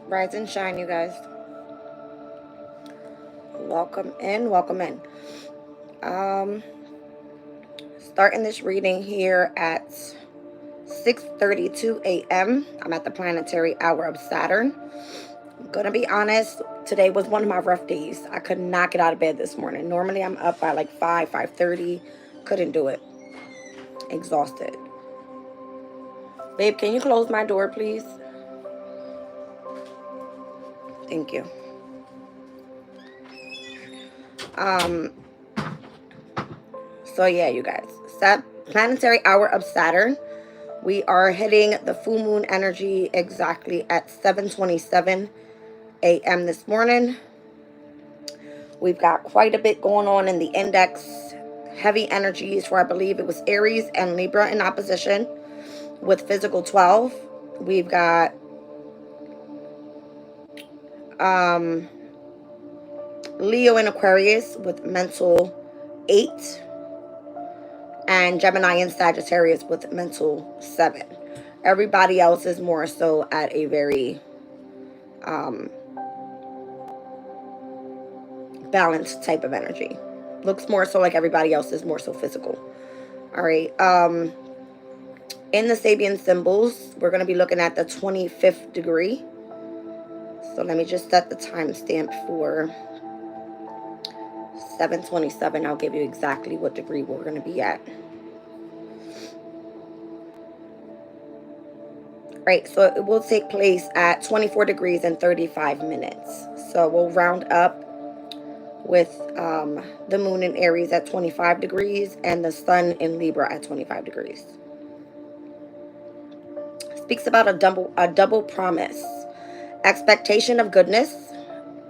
Rise and shine, you guys. Welcome in, welcome in. Um, Starting this reading here at 6:32 a.m. I'm at the planetary hour of Saturn. I'm gonna be honest, today was one of my rough days. I could not get out of bed this morning. Normally I'm up by like 5:30. Couldn't do it. Exhausted. Babe, can you close my door, please? Thank you. So yeah, you guys. Planetary hour of Saturn. We are hitting the full moon energy exactly at 7:27 a.m. this morning. We've got quite a bit going on in the index. Heavy energies for, I believe it was Aries and Libra in opposition with physical 12. We've got Leo and Aquarius with mental 8. And Gemini and Sagittarius with mental 7. Everybody else is more so at a very balanced type of energy. Looks more so like everybody else is more so physical. All right. In the Sabian symbols, we're going to be looking at the 25th degree. So let me just set the timestamp for 7:27. I'll give you exactly what degree we're going to be at. Right, so it will take place at 24 degrees and 35 minutes. So we'll round up with the moon in Aries at 25 degrees and the sun in Libra at 25 degrees. Speaks about a double promise. Expectation of goodness.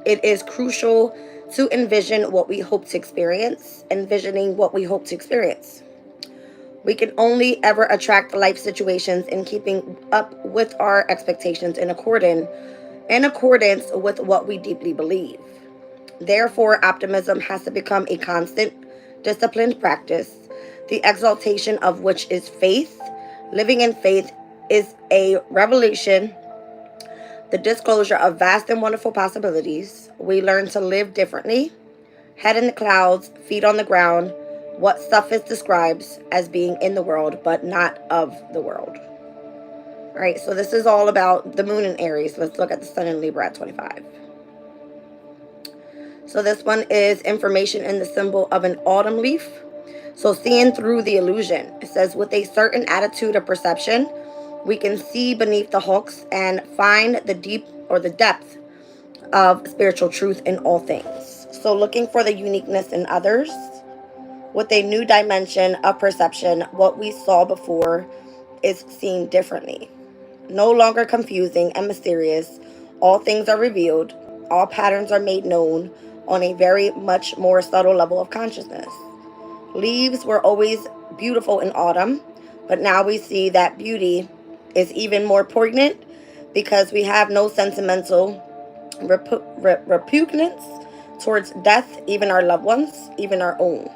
It is crucial to envision what we hope to experience. Envisioning what we hope to experience. We can only ever attract life situations in keeping up with our expectations in accordance with what we deeply believe. Therefore, optimism has to become a constant, disciplined practice, the exaltation of which is faith. Living in faith is a revelation, the disclosure of vast and wonderful possibilities. We learn to live differently, head in the clouds, feet on the ground, what Sufis describes as being in the world, but not of the world. All right, so this is all about the moon in Aries. Let's look at the sun in Libra at 25. So this one is information in the symbol of an autumn leaf. So seeing through the illusion. It says, with a certain attitude of perception, we can see beneath the hulks and find the deep or the depth of spiritual truth in all things. So looking for the uniqueness in others. With a new dimension of perception, what we saw before is seen differently. No longer confusing and mysterious, all things are revealed, all patterns are made known on a very much more subtle level of consciousness. Leaves were always beautiful in autumn, but now we see that beauty is even more poignant because we have no sentimental repugnance towards death, even our loved ones, even our own.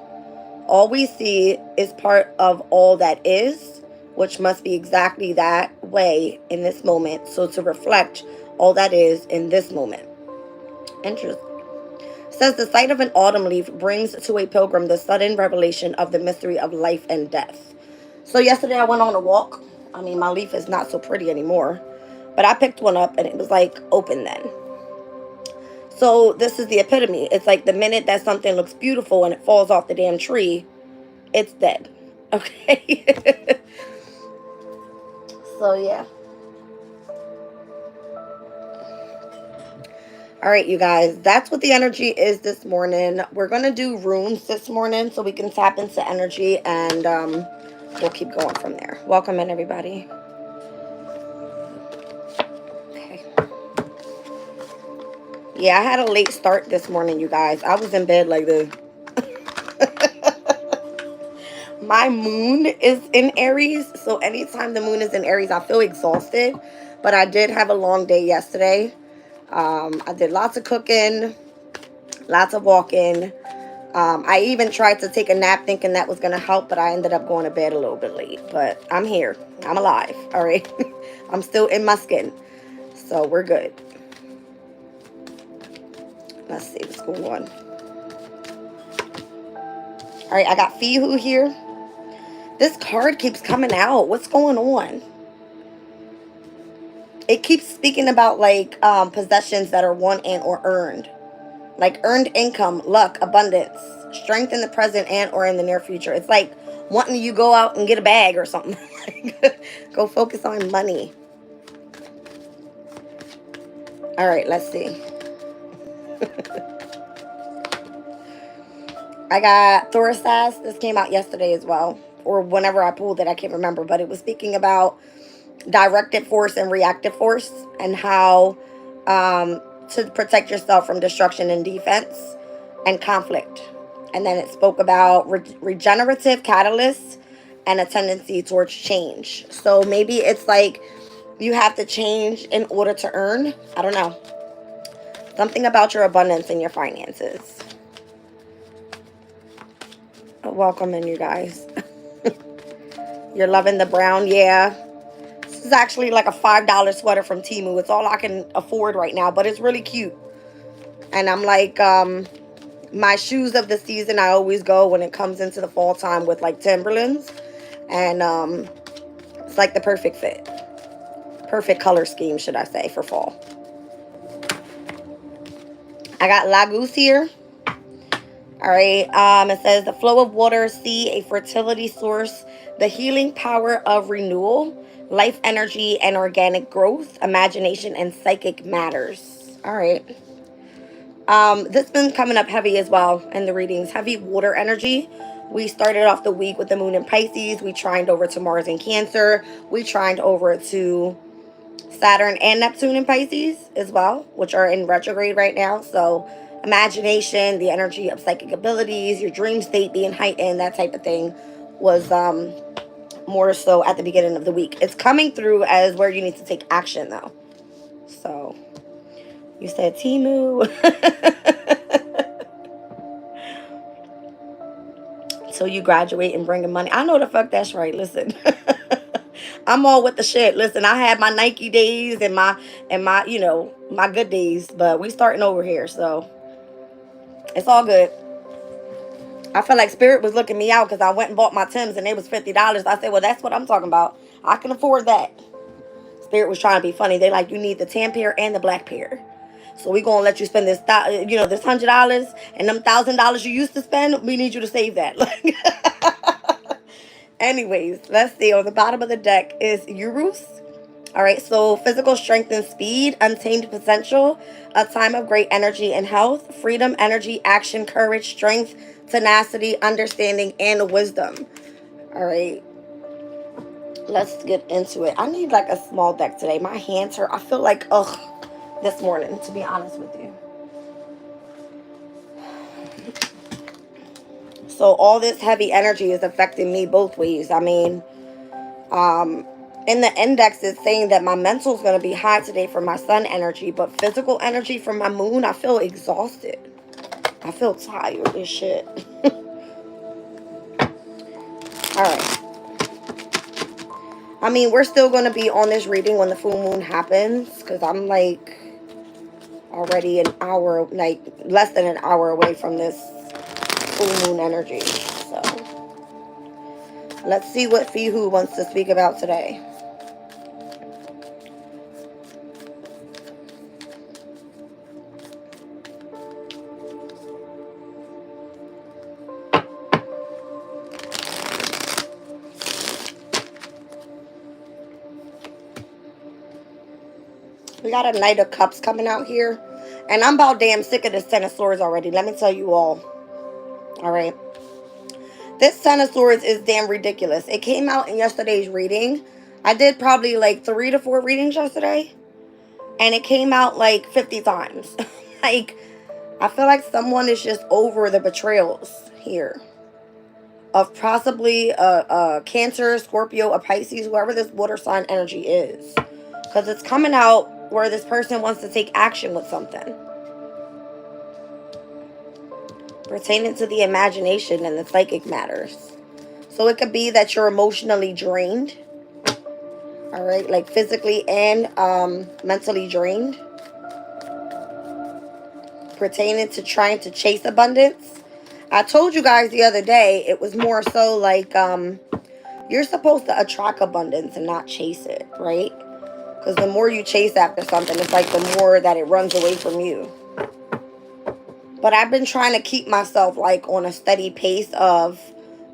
All we see is part of all that is, which must be exactly that way in this moment. So to reflect all that is in this moment. Interesting. It says the sight of an autumn leaf brings to a pilgrim the sudden revelation of the mystery of life and death. So yesterday I went on a walk. I mean, my leaf is not so pretty anymore, but I picked one up and it was like open then. So this is the epitome. It's like the minute that something looks beautiful and it falls off the damn tree, it's dead. Okay. So yeah. All right, you guys, that's what the energy is this morning. We're going to do runes this morning so we can tap into energy and we'll keep going from there. Welcome in, everybody. Okay. Yeah, I had a late start this morning, you guys. I was in bed like this. My moon is in Aries, so anytime the moon is in Aries, I feel exhausted. But I did have a long day yesterday. I did lots of cooking, lots of walking. I even tried to take a nap thinking that was going to help, but I ended up going to bed a little bit late. But I'm here. I'm alive, all right? I'm still in my skin, so we're good. Let's see what's going on. All right, I got Fihu here. This card keeps coming out. What's going on? It keeps speaking about like possessions that are won and or earned. Like earned income, luck, abundance, strength in the present and or in the near future. It's like wanting you go out and get a bag or something. Go focus on money. All right, let's see. I got Thorisas. This came out yesterday as well. Or whenever I pulled it, I can't remember. But it was speaking about directed force and reactive force. And how to protect yourself from destruction and defense and conflict. And then it spoke about regenerative catalysts and a tendency towards change. So maybe it's like you have to change in order to earn. I don't know. Something about your abundance and your finances. Welcome in, you guys. You're loving the brown. Yeah. This is actually like a $5 sweater from Temu. It's all I can afford right now, but it's really cute. And I'm like, my shoes of the season, I always go when it comes into the fall time with like Timberlands. And it's like the perfect fit. Perfect color scheme, should I say, for fall. I got Lagos here. All right. It says the flow of water, sea, a fertility source, the healing power of renewal, life energy and organic growth, imagination and psychic matters. All right. This been coming up heavy as well in the readings. Heavy water energy. We started off the week with the moon in Pisces. We trined over to Mars in Cancer. We trined over to Saturn and Neptune in Pisces as well, which are in retrograde right now. So imagination, the energy of psychic abilities, your dream state being heightened, that type of thing was more so at the beginning of the week. It's coming through as where you need to take action though. So you said Temu. So you graduate and bringing money. I know the fuck that's right. Listen. I'm all with the shit. Listen, I had my Nike days and my you know, my good days, but we starting over here, so it's all good. I feel like Spirit was looking me out because I went and bought my Timbs and it was $50. I said, well, that's what I'm talking about. I can afford that. Spirit was trying to be funny. They like, you need the tan pair and the black pair. So we gonna let you spend this, you know, this $100 and them $1,000 you used to spend. We need you to save that. Anyways, let's see. On the bottom of the deck is Urus. All right, so physical strength and speed, untamed potential, a time of great energy and health, freedom, energy, action, courage, strength, tenacity, understanding, and wisdom. All right, let's get into it. I need like a small deck today. My hands hurt. I feel like, ugh, this morning, to be honest with you. So all this heavy energy is affecting me both ways. I mean, in the index, it's saying that my mental is going to be high today for my sun energy, but physical energy from my moon, I feel exhausted. I feel tired as shit. All right. I mean, we're still going to be on this reading when the full moon happens, because I'm like already an hour, like less than an hour away from this full moon energy. So let's see what Fihu wants to speak about today. We got a Knight of Cups coming out here. And I'm about damn sick of this Ten of Swords already. Let me tell you all. All right. This Ten of Swords is damn ridiculous. It came out in yesterday's reading. I did probably like 3 to 4 readings yesterday. And it came out like 50 times. Like, I feel like someone is just over the betrayals here. Of possibly a Cancer, Scorpio, a Pisces, whoever this water sign energy is. Because it's coming out where this person wants to take action with something pertaining to the imagination and the psychic matters. So it could be that you're emotionally drained. All right, like physically and mentally drained pertaining to trying to chase abundance. I told you guys the other day, it was more so like, you're supposed to attract abundance and not chase it, right? Because the more you chase after something, it's like the more that it runs away from you. But I've been trying to keep myself like on a steady pace of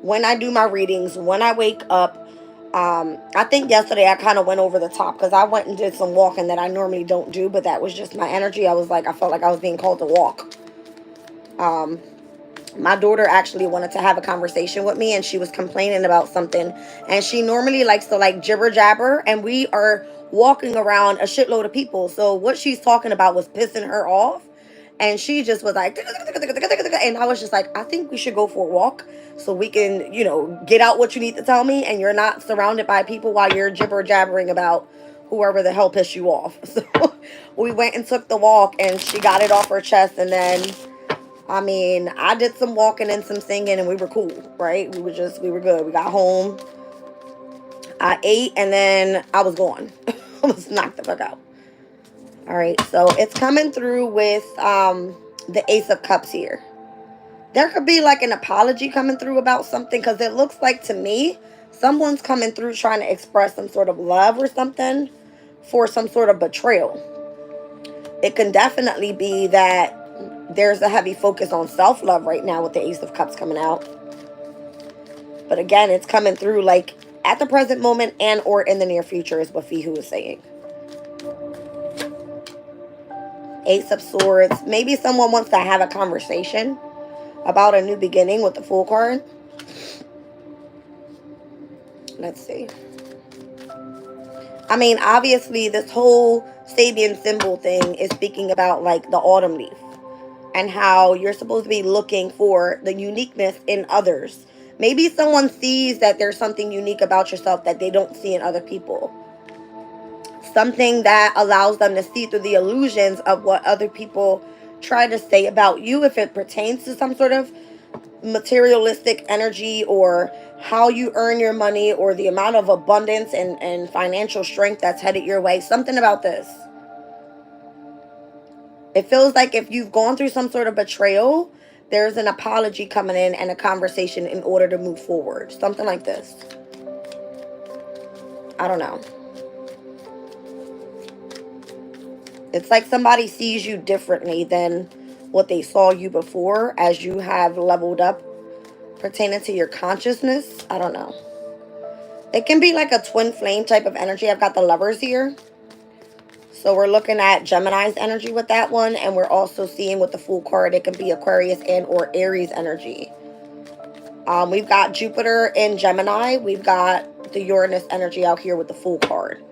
when I do my readings, when I wake up. I think yesterday I kind of went over the top because I went and did some walking that I normally don't do, but that was just my energy. I felt like I was being called to walk. My daughter actually wanted to have a conversation with me, and she was complaining about something, and she normally likes to like jibber jabber, and we are walking around a shitload of people, so what she's talking about was pissing her off, and she just was like, and I was just like, I think we should go for a walk so we can, get out what you need to tell me, and you're not surrounded by people while you're jibber jabbering about whoever the hell pissed you off. So we went and took the walk, and she got it off her chest, and then I did some walking and some singing, and we were cool, right? We were good. We got home. I ate, and then I was gone. I was knocked the fuck out. All right, so it's coming through with the Ace of Cups here. There could be like an apology coming through about something, because it looks like to me someone's coming through trying to express some sort of love or something for some sort of betrayal. It can definitely be that there's a heavy focus on self-love right now with the Ace of Cups coming out. But again, it's coming through like at the present moment and or in the near future is what Fihu is saying. Ace of Swords. Maybe someone wants to have a conversation about a new beginning with the Fool card. Let's see. Obviously, this whole Sabian symbol thing is speaking about like the autumn leaf and how you're supposed to be looking for the uniqueness in others. Maybe someone sees that there's something unique about yourself that they don't see in other people. Something that allows them to see through the illusions of what other people try to say about you, if it pertains to some sort of materialistic energy or how you earn your money or the amount of abundance and financial strength that's headed your way. Something about this. It feels like if you've gone through some sort of betrayal, there's an apology coming in and a conversation in order to move forward. Something like this. I don't know. It's like somebody sees you differently than what they saw you before as you have leveled up pertaining to your consciousness. I don't know. It can be like a twin flame type of energy. I've got the Lovers here. So we're looking at Gemini's energy with that one. And we're also seeing with the Fool card, it can be Aquarius and or Aries energy. We've got Jupiter in Gemini. We've got the Uranus energy out here with the Fool card.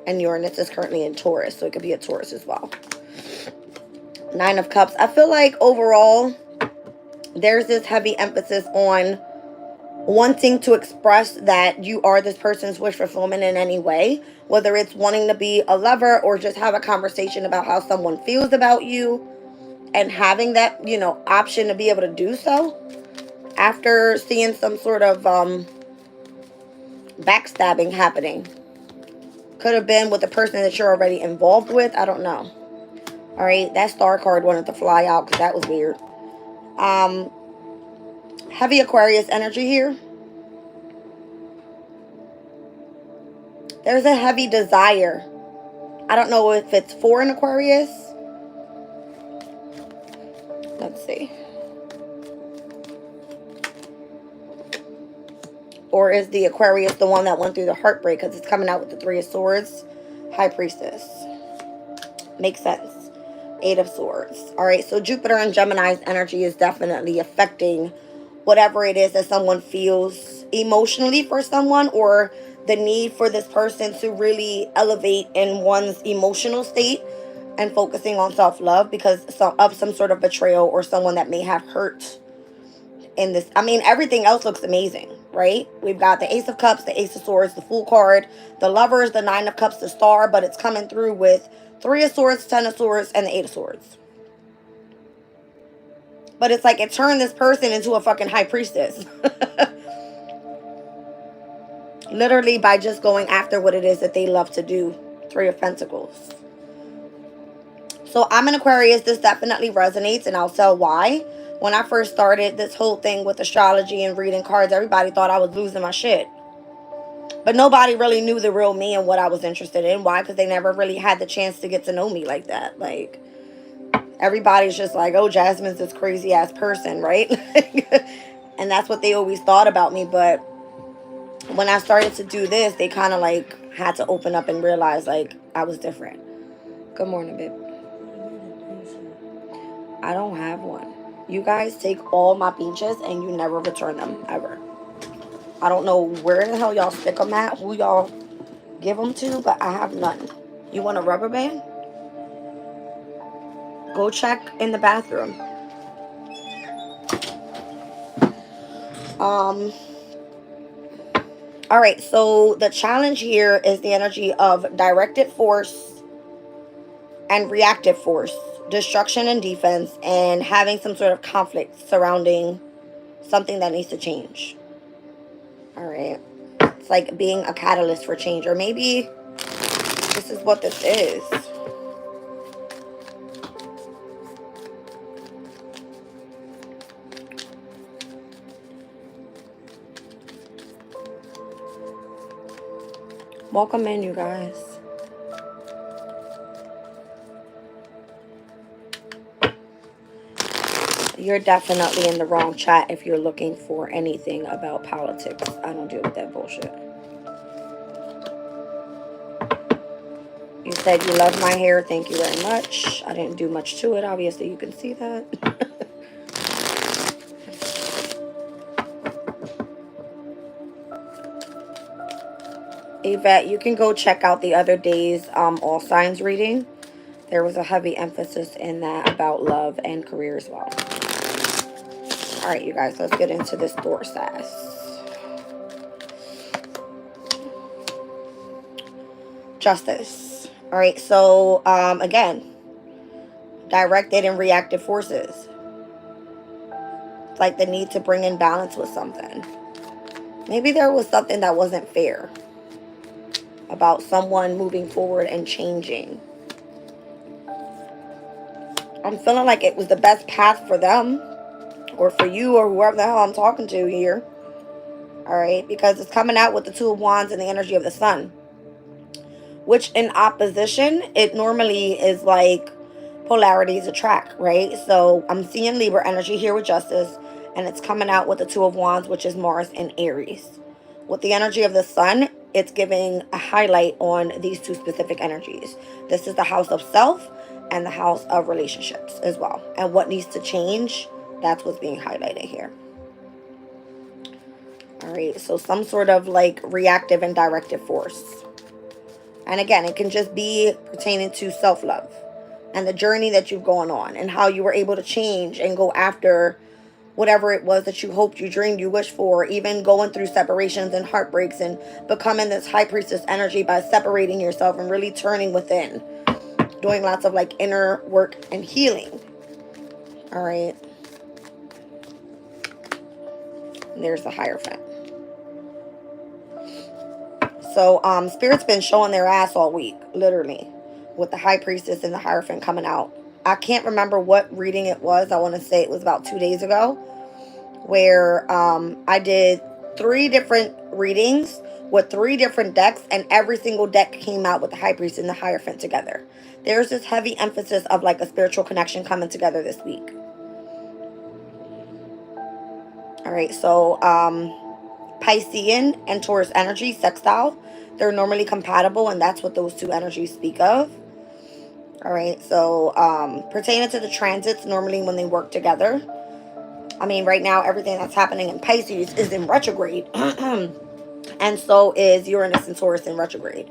And Uranus is currently in Taurus. So it could be a Taurus as well. Nine of Cups. I feel like overall, there's this heavy emphasis on wanting to express that you are this person's wish fulfillment in any way, whether it's wanting to be a lover or just have a conversation about how someone feels about you, and having that, option to be able to do so after seeing some sort of backstabbing happening. Could have been with the person that you're already involved with. I don't know. All right, that Star card wanted to fly out because that was weird. Heavy Aquarius energy here. There's a heavy desire. I don't know if it's for an Aquarius. Let's see. Or is the Aquarius the one that went through the heartbreak? Because it's coming out with the Three of Swords. High Priestess. Makes sense. Eight of Swords. All right, so Jupiter and Gemini's energy is definitely affecting whatever it is that someone feels emotionally for someone, or the need for this person to really elevate in one's emotional state and focusing on self-love because of some sort of betrayal or someone that may have hurt in this. Everything else looks amazing, right? We've got the Ace of Cups, the Ace of Swords, the Fool card, the Lovers, the Nine of Cups, the Star, but it's coming through with Three of Swords, Ten of Swords, and the Eight of Swords. But it's like it turned this person into a fucking high priestess. Literally by just going after what it is that they love to do. Three of Pentacles. So I'm an Aquarius. This definitely resonates, and I'll tell why. When I first started this whole thing with astrology and reading cards, everybody thought I was losing my shit. But nobody really knew the real me and what I was interested in. Why? Because they never really had the chance to get to know me like that. Like, everybody's just like, oh, Jasmine's this crazy ass person, right? And that's what they always thought about me. But when I started to do this, they kind of like had to open up and realize like I was different. Good morning, babe. I don't have one. You guys take all my peaches and you never return them, ever. I don't know where the hell y'all stick them at, who y'all give them to, but I have none. You want a rubber band? Go check in the bathroom. All right, so the challenge here is the energy of directed force and reactive force, destruction and defense, and having some sort of conflict surrounding something that needs to change. All right. It's like being a catalyst for change, or maybe this is what this is. Welcome in, you guys. You're definitely in the wrong chat if you're looking for anything about politics. I don't deal with that bullshit. You said you love my hair. Thank you very much. I didn't do much to it. Obviously, you can see that. Yvette, you can go check out the other day's all signs reading. There was a heavy emphasis in that about love and career as well. All right, you guys, let's get into this Thor sass. Justice. All right, so again, directed and reactive forces. It's like the need to bring in balance with something. Maybe there was something that wasn't fair about someone moving forward and changing. I'm feeling like it was the best path for them, or for you, or whoever the hell I'm talking to here. All right, because it's coming out with the Two of Wands and the energy of the Sun, which in opposition, it normally is like polarities attract, right? So I'm seeing Libra energy here with Justice, and it's coming out with the Two of Wands, which is Mars and Aries. With the energy of the Sun, it's giving a highlight on these two specific energies. This is the house of self and the house of relationships as well. And what needs to change, that's what's being highlighted here. All right, so some sort of like reactive and directive force. And again, it can just be pertaining to self-love and the journey that you've gone on and how you were able to change and go after whatever it was that you hoped, you dreamed, you wished for, even going through separations and heartbreaks and becoming this high priestess energy by separating yourself and really turning within, doing lots of like inner work and healing. All right. And there's the Hierophant. So Spirit's been showing their ass all week, literally, with the High Priestess and the Hierophant coming out. I can't remember what reading it was. I want to say it was about 2 days ago, where I did 3 different readings with 3 different decks, and every single deck came out with the High Priest and the Hierophant together. There's this heavy emphasis of like a spiritual connection coming together this week. All right, so Piscean and Taurus energy, sextile, they're normally compatible, and that's what those two energies speak of. All right, so pertaining to the transits, normally when they work together, I mean, right now, everything that's happening in Pisces is in retrograde, and so is Uranus and Taurus in retrograde.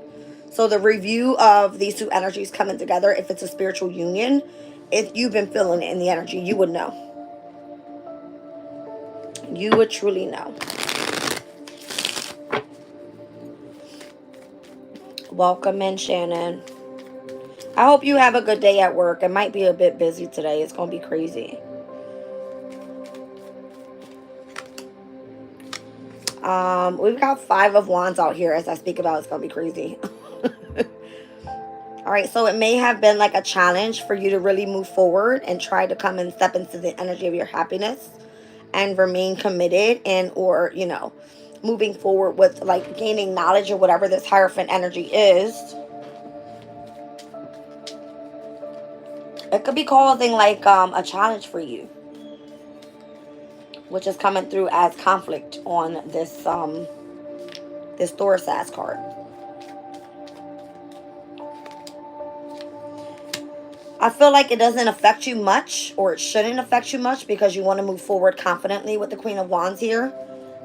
So the review of these two energies coming together, if it's a spiritual union, if you've been feeling it in the energy, you would know. You would truly know. Welcome in, Shannon. I hope you have a good day at work. It might be a bit busy today. It's going to be crazy. We've got 5 of Wands out here as I speak about. It's going to be crazy. All right, so it may have been like a challenge for you to really move forward and try to come and step into the energy of your happiness and remain committed and, or, you know, moving forward with like gaining knowledge or whatever this Hierophant energy is. It could be causing like a challenge for you, which is coming through as conflict on this Taurus ass card. I feel like it doesn't affect you much, or it shouldn't affect you much, because you want to move forward confidently with the Queen of Wands here.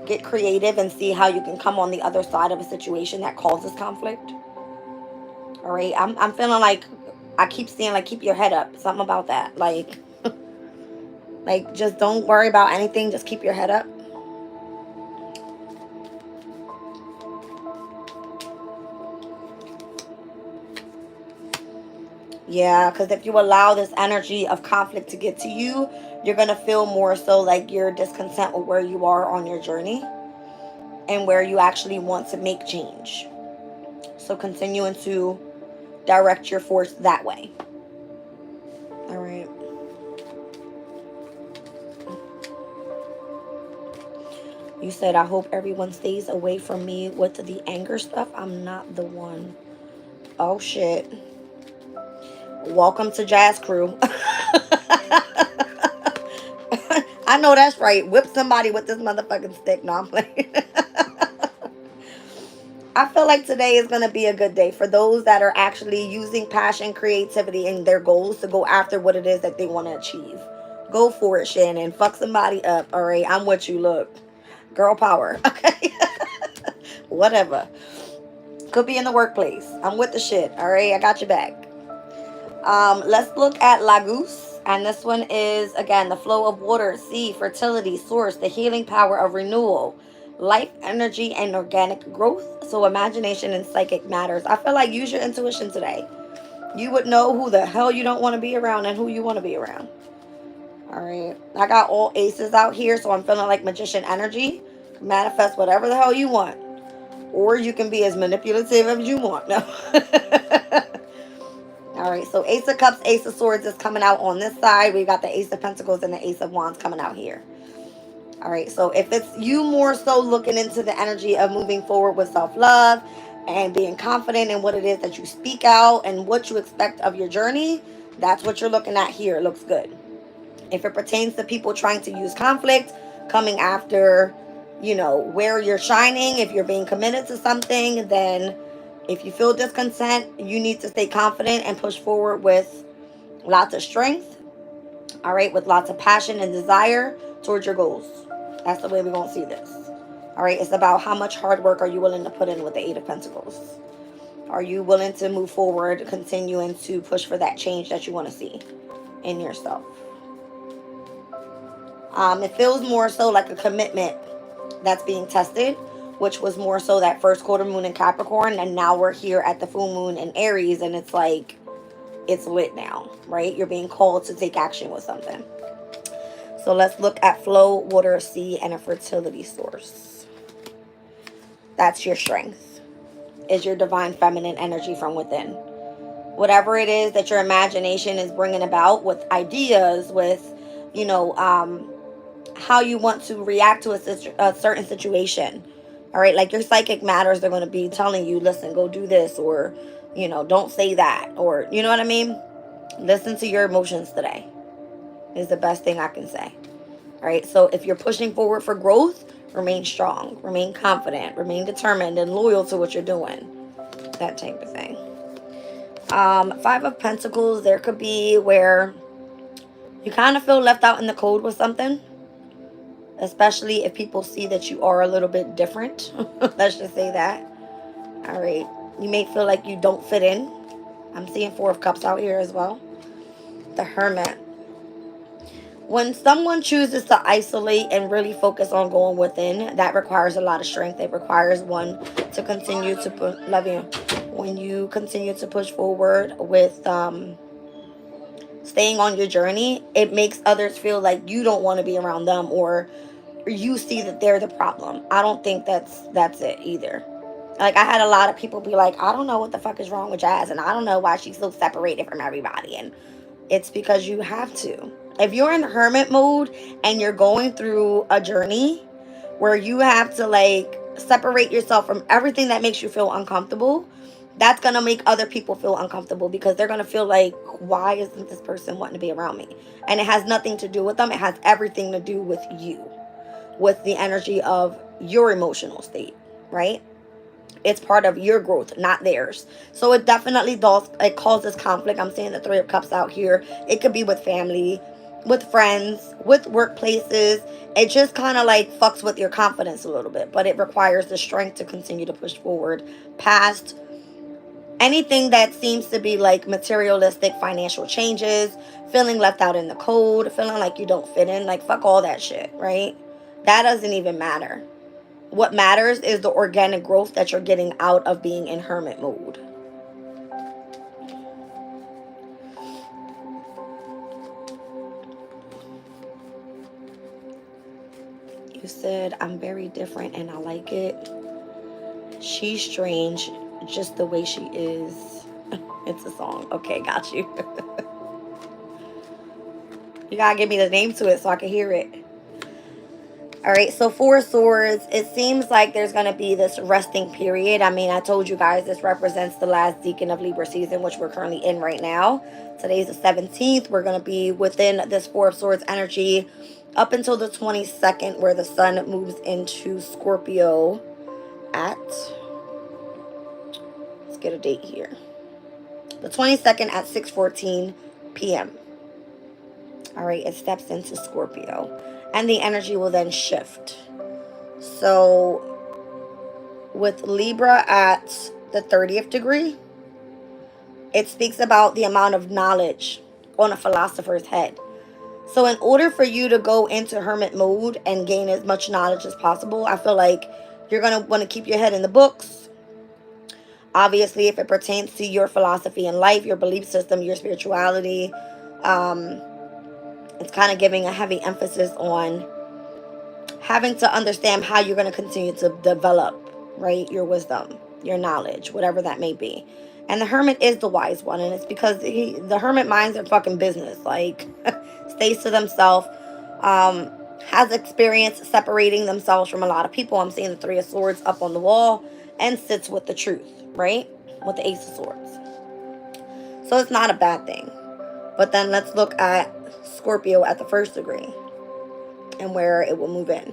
Get creative and see how you can come on the other side of a situation that causes conflict. All right, I'm feeling like I keep seeing like keep your head up. Something about that, like like just don't worry about anything. Just keep your head up. Yeah, because if you allow this energy of conflict to get to you, you're going to feel more so like you're discontent with where you are on your journey and where you actually want to make change. So continuing to direct your force that way. All right. You said, I hope everyone stays away from me with the anger stuff. I'm not the one. Oh, shit. Welcome to Jazz Crew. I know that's right. Whip somebody with this motherfucking stick. No, I'm playing. I feel like today is going to be a good day for those that are actually using passion, creativity, and their goals to go after what it is that they want to achieve. Go for it, Shannon. Fuck somebody up. All right. I'm what you look. Girl power. Okay. Whatever. Could be in the workplace. I'm with the shit. All right. I got your back. Let's look at Laguz. And this one is, again, the flow of water, sea, fertility, source, the healing power of renewal, life, energy, and organic growth. So imagination and psychic matters. I feel like use your intuition today. You would know who the hell you don't want to be around and who you want to be around. All right. I got all aces out here, so I'm feeling like magician energy. Manifest whatever the hell you want. Or you can be as manipulative as you want. No. All right, so Ace of Cups, Ace of Swords is coming out on this side. We got the Ace of Pentacles and the Ace of Wands coming out here. All right, so if it's you more so looking into the energy of moving forward with self-love and being confident in what it is that you speak out and what you expect of your journey, that's what you're looking at here. It looks good. If it pertains to people trying to use conflict, coming after, you know, where you're shining, if you're being committed to something, then if you feel discontent, you need to stay confident and push forward with lots of strength. All right, with lots of passion and desire towards your goals. That's the way we're going to see this. All right, it's about how much hard work are you willing to put in with the Eight of Pentacles. Are you willing to move forward, continuing to push for that change that you want to see in yourself? It feels more so like a commitment that's being tested, which was more so that first quarter moon in Capricorn, and now we're here at the full moon in Aries, and it's like it's lit now, right? You're being called to take action with something. So let's look at flow, water, sea, and a fertility source. That's your strength. Is your divine feminine energy from within. Whatever it is that your imagination is bringing about with ideas, with, you know, how you want to react to a certain situation. All right, like your psychic matters, they're going to be telling you, listen, go do this, or, you know, don't say that, or, you know what I mean? Listen to your emotions today is the best thing I can say. All right, so if you're pushing forward for growth, remain strong, remain confident, remain determined and loyal to what you're doing. That type of thing. Five of Pentacles, there could be where you kind of feel left out in the cold with something. Especially if people see that you are a little bit different. Let's just say that. All right. You may feel like you don't fit in. I'm seeing Four of Cups out here as well. The Hermit. When someone chooses to isolate and really focus on going within, that requires a lot of strength. It requires one to continue to love you. When you continue to push forward with staying on your journey, it makes others feel like you don't want to be around them, or you see that they're the problem. I don't think that's it either. Like, I had a lot of people be like, I don't know what the fuck is wrong with Jazz, and I don't know why she's so separated from everybody. And it's because you have to. If you're in hermit mode and you're going through a journey where you have to, like, separate yourself from everything that makes you feel uncomfortable, that's going to make other people feel uncomfortable, because they're going to feel like, why isn't this person wanting to be around me? And it has nothing to do with them. It has everything to do with you, with the energy of your emotional state, right? It's part of your growth, not theirs. So it definitely does, it causes conflict. I'm seeing the Three of Cups out here. It could be with family, with friends, with workplaces. It just kind of like fucks with your confidence a little bit, but it requires the strength to continue to push forward past anything that seems to be like materialistic financial changes, feeling left out in the cold, feeling like you don't fit in. Like, fuck all that shit, right? That doesn't even matter. What matters is the organic growth that you're getting out of being in hermit mode. You said, I'm very different and I like it. She's strange, just the way she is. It's a song. Okay, got you. You gotta give me the name to it so I can hear it. All right, so Four of Swords, it seems like there's going to be this resting period. I mean, I told you guys this represents the last decan of Libra season, which we're currently in right now. Today's the 17th. We're going to be within this Four of Swords energy up until the 22nd, where the sun moves into Scorpio at, let's get a date here, the 22nd at 6:14 p.m. All right, it steps into Scorpio, and the energy will then shift. So with Libra at the 30th degree, it speaks about the amount of knowledge on a philosopher's head. So in order for you to go into hermit mode and gain as much knowledge as possible, I feel like you're going to want to keep your head in the books. Obviously, if it pertains to your philosophy in life, your belief system, your spirituality, it's kind of giving a heavy emphasis on having to understand how you're going to continue to develop, right, your wisdom, your knowledge, whatever that may be. And the hermit is the wise one, and it's because the hermit minds their fucking business, like, stays to themselves, has experience separating themselves from a lot of people. I'm seeing the Three of Swords up on the wall, and sits with the truth, right, with the Ace of Swords. So it's not a bad thing. But then let's look at Scorpio at the 1st degree and where it will move in.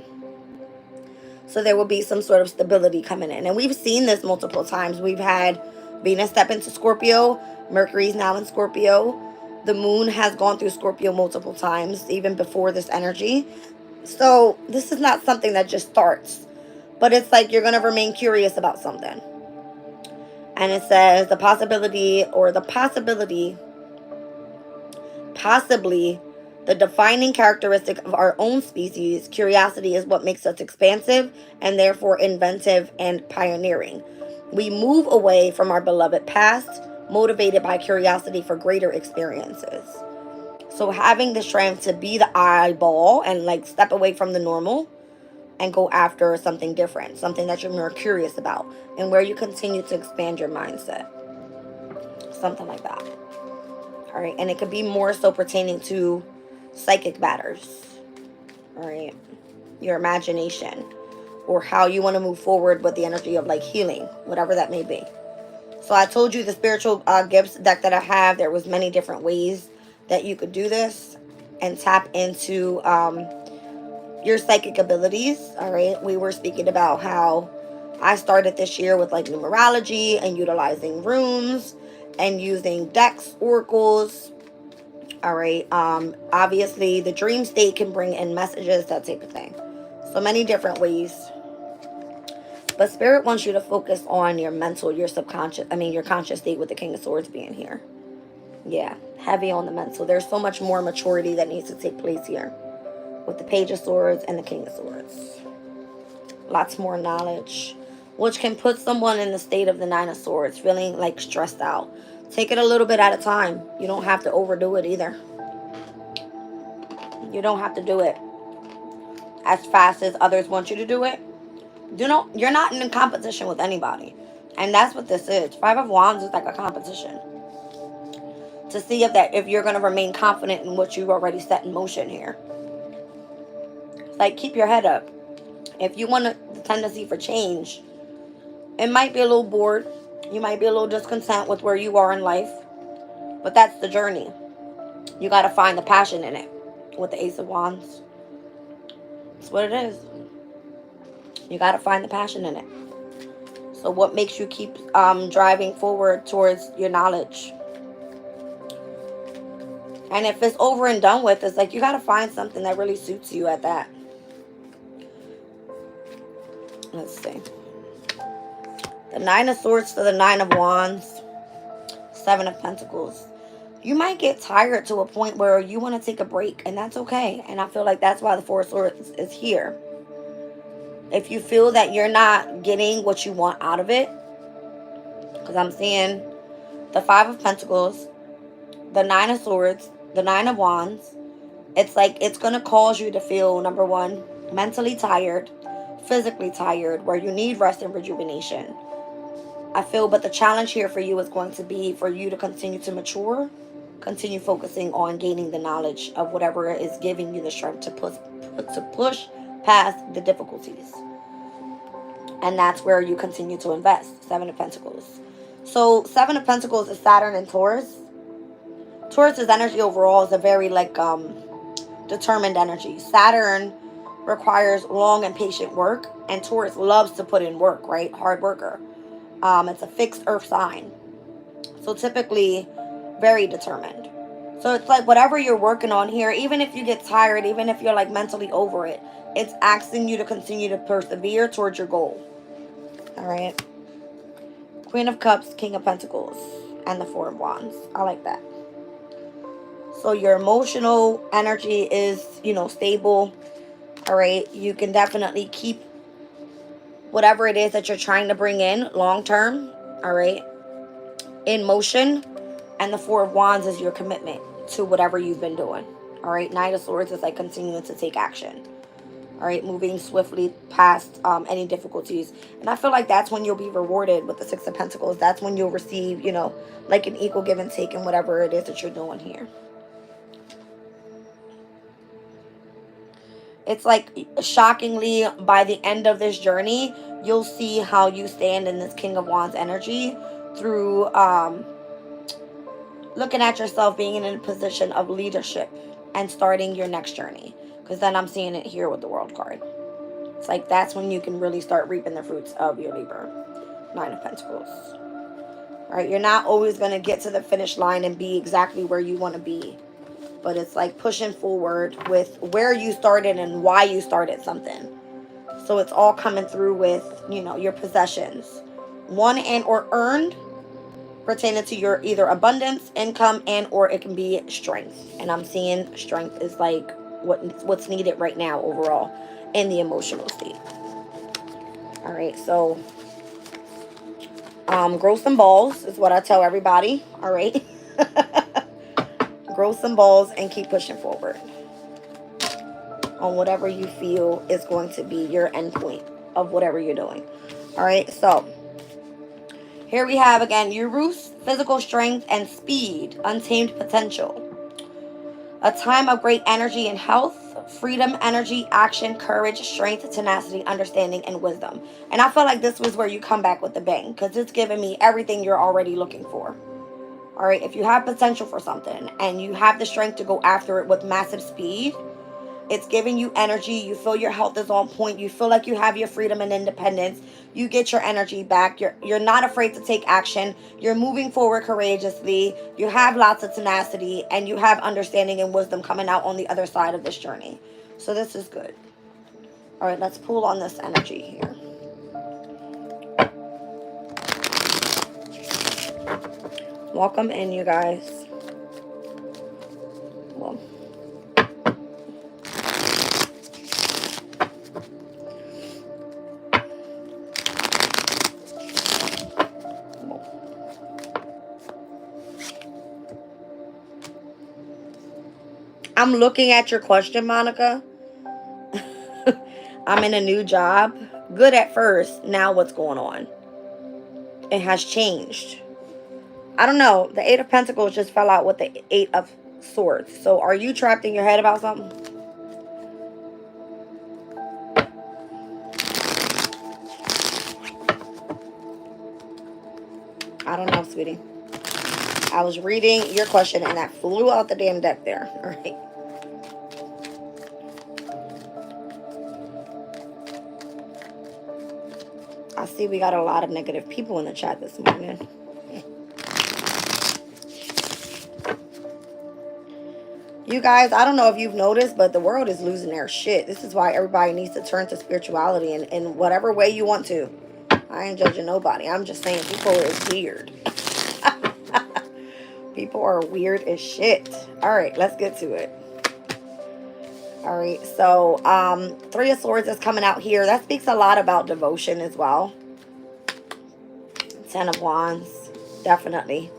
So there will be some sort of stability coming in. And we've seen this multiple times. We've had Venus step into Scorpio. Mercury's now in Scorpio. The moon has gone through Scorpio multiple times, even before this energy. So this is not something that just starts. But it's like you're going to remain curious about something. And it says the possibility, possibly the defining characteristic of our own species, curiosity is what makes us expansive and therefore inventive and pioneering. We move away from our beloved past, motivated by curiosity for greater experiences. So having the strength to be the eyeball and like step away from the normal and go after something different, something that you're more curious about, and where you continue to expand your mindset. Something like that. All right, and it could be more so pertaining to psychic matters. All right, your imagination, or how you want to move forward with the energy of like healing, whatever that may be. So I told you the spiritual gifts deck that I have, there was many different ways that you could do this and tap into your psychic abilities. All right, we were speaking about how I started this year with like numerology and utilizing runes and using decks, oracles. All right, obviously the dream state can bring in messages, that type of thing. So many different ways. But Spirit wants you to focus on your mental, your subconscious, your conscious state, with the King of Swords being here. Yeah, heavy on the mental. There's so much more maturity that needs to take place here with the Page of Swords and the King of Swords. Lots more knowledge, which can put someone in the state of the Nine of Swords, feeling like stressed out. Take it a little bit at a time. You don't have to overdo it either. You don't have to do it as fast as others want you to do it. You're not in competition with anybody. And that's what this is. Five of Wands is like a competition. To see if you're going to remain confident in what you've already set in motion here. Like, keep your head up. If you want the tendency for change, it might be a little bored. You might be a little discontent with where you are in life. But that's the journey. You got to find the passion in it. With the Ace of Wands. That's what it is. You got to find the passion in it. So what makes you keep driving forward towards your knowledge? And if it's over and done with, it's like you got to find something that really suits you at that. Let's see. The Nine of Swords to the Nine of Wands. Seven of Pentacles. You might get tired to a point where you want to take a break, and that's okay. And I feel like that's why the Four of Swords is here. If you feel that you're not getting what you want out of it, because I'm seeing the Five of Pentacles, the Nine of Swords, the Nine of Wands, it's like it's going to cause you to feel, number one, mentally tired, physically tired, where you need rest and rejuvenation. I feel, but the challenge here for you is going to be for you to continue to mature, continue focusing on gaining the knowledge of whatever is giving you the strength to push past the difficulties. And that's where you continue to invest. Seven of Pentacles. So Seven of Pentacles is Saturn and Taurus. Taurus's energy overall is a very determined energy. Saturn requires long and patient work, and Taurus loves to put in work, right? Hard worker. It's a fixed earth sign. So typically very determined. So it's like whatever you're working on here, even if you get tired, even if you're like mentally over it, it's asking you to continue to persevere towards your goal. All right. Queen of Cups, King of Pentacles, and the Four of Wands. I like that. So your emotional energy is, stable. All right. You can definitely keep whatever it is that you're trying to bring in long term. All right. In motion. And the Four of Wands is your commitment to whatever you've been doing. All right. Knight of Swords is like continuing to take action. All right. Moving swiftly past any difficulties. And I feel like that's when you'll be rewarded with the Six of Pentacles. That's when you'll receive, like an equal give and take in whatever it is that you're doing here. It's like, shockingly, by the end of this journey, you'll see how you stand in this King of Wands energy through looking at yourself being in a position of leadership and starting your next journey. Because then I'm seeing it here with the World card. It's like that's when you can really start reaping the fruits of your labor. Nine of Pentacles. All right, you're not always going to get to the finish line and be exactly where you want to be. But it's like pushing forward with where you started and why you started something. So it's all coming through with, your possessions. Won and or earned, pertaining to your either abundance, income, and or it can be strength. And I'm seeing strength is like what's needed right now overall in the emotional state. All right, so grow some balls is what I tell everybody. All right. Grow some balls and keep pushing forward on whatever you feel is going to be your end point of whatever you're doing. All right, so here we have again Urus, physical strength and speed, untamed potential. A time of great energy and health, freedom, energy, action, courage, strength, tenacity, understanding, and wisdom. And I feel like this was where you come back with the bang, because it's giving me everything you're already looking for. All right, if you have potential for something and you have the strength to go after it with massive speed, it's giving you energy. You feel your health is on point. You feel like you have your freedom and independence. You get your energy back. You're not afraid to take action. You're moving forward courageously. You have lots of tenacity, and you have understanding and wisdom coming out on the other side of this journey. So this is good. All right, let's pull on this energy here. Welcome in, you guys. Well, I'm looking at your question, Monica. I'm in a new job, good at first. Now what's going on? It has changed. I don't know. The Eight of Pentacles just fell out with the Eight of Swords. So are you trapped in your head about something? I don't know, sweetie. I was reading your question and that flew out the damn deck there. All right. I see we got a lot of negative people in the chat this morning. You guys, I don't know if you've noticed, but the world is losing their shit. This is why everybody needs to turn to spirituality in whatever way you want to. I ain't judging nobody. I'm just saying people is weird. People are weird as shit. All right, let's get to it. All right, so Three of Swords is coming out here. That speaks a lot about devotion as well. Ten of Wands, definitely.